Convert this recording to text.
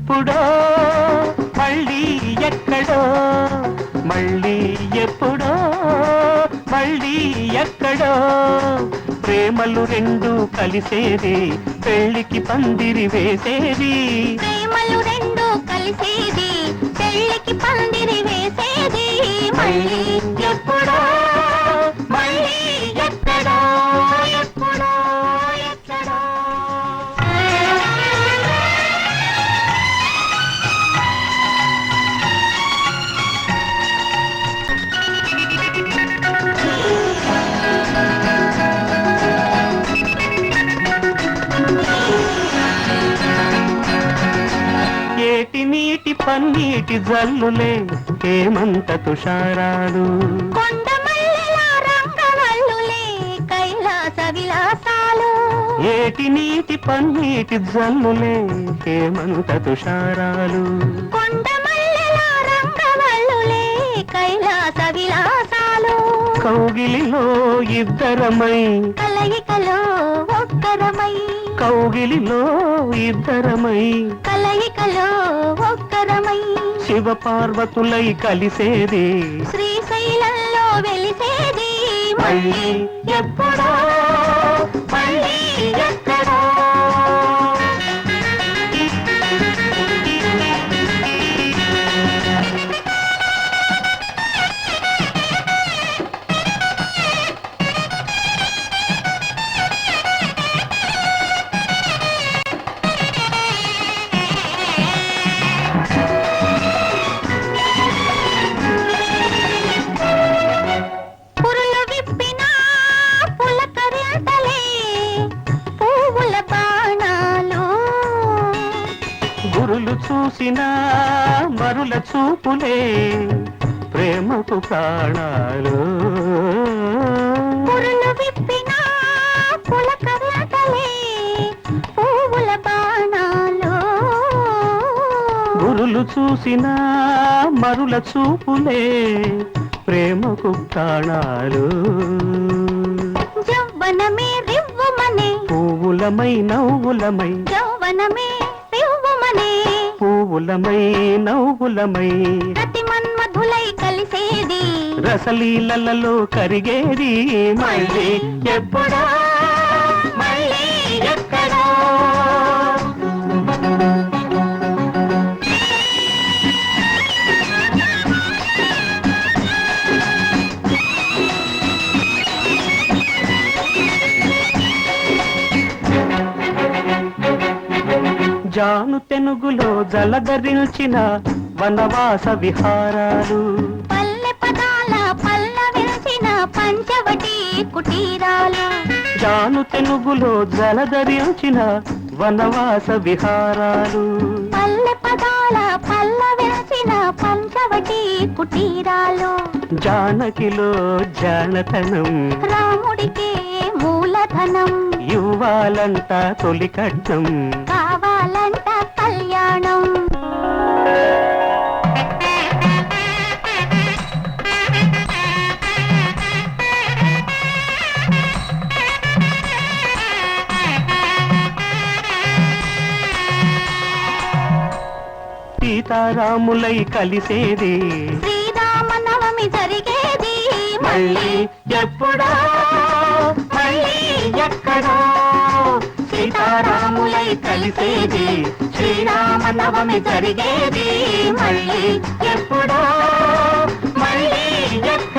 ఎప్పుడో మళ్ళీ ఎక్కడో మళ్ళీ ఎప్పుడో మళ్ళీ ఎక్కడో ప్రేమలు రెండు కలిసేది పెళ్లికి పందిరి వేసేది ప్రేమలు రెండు కలిసేది పెళ్లికి పందిరి వేసేది మళ్ళీ ఎప్పుడో మళ్ళీ ఎక్కడో ఎప్పుడో ఎక్కడో ఏటి నీటి పన్నీటి జల్లులే హేమంత తుషారాలు కొండమల్లెల రంగవల్లులే కైలాస విలాసాలు ఏటి నీటి పన్నీటి జల్లులే హేమంత తుషారాలు కొండమల్లెల రంగవల్లులే కైలాస విలాసాలు కౌగిలిలో ఇద్దరమై కలయికలో ఒక్కరమై కౌగిలిలో ఇద్దరమై కలయికలో ఒక్కరమై శివ పార్వతులై కలిసేది శ్రీశైలంలో వెలిసేది మళ్ళీ ఎప్పుడో మళ్ళీ ఎక్కడో పురులు విప్పిన పులకరింతలే పువ్వుల బాణాలు గురులు చూసిన మరుల చూపులే ప్రేమకు ప్రాణాలు పురులు విప్పిన పులకరింతలే పువ్వుల బాణాలు గురులు చూసిన మరుల చూపులే ప్రేమకు ప్రాణాలు యవ్వనమే రివ్వుమనే పువ్వులమై నవ్వులమై యవ్వనమే రివ్వుమనే పువ్వులమై నవ్వులమై ప్రతి మన్మధులై కలిసేది రసలీలలో కరిగేది మళ్ళీ ఎప్పుడో మళ్ళీ ఎక్కడో జాను తెనుగులో జలధరించిన వనవాస విహారాలు పల్లె పదాల పల్లవించిన పంచవటి కుటీరాలు జాను తెనుగులో జలధరించిన వనవాస విహారాలు పల్లె పదాల పల్లవించిన పంచవటి కుటీరాలు జానకిలో జానతనం రాముడికే మూలధనం ఇవ్వాలంట తొలి కట్నం కావాలంట కళ్యాణం సీతారాములై కలిసేది శ్రీరామనవమి జరిగేది మళ్ళీ ఎప్పుడో మళ్ళీ ఎక్కడో సీతారాములై కలిసేది శ్రీరామనవమి జరిగేది మళ్ళీ ఎప్పుడో మళ్ళీ ఎక్కడో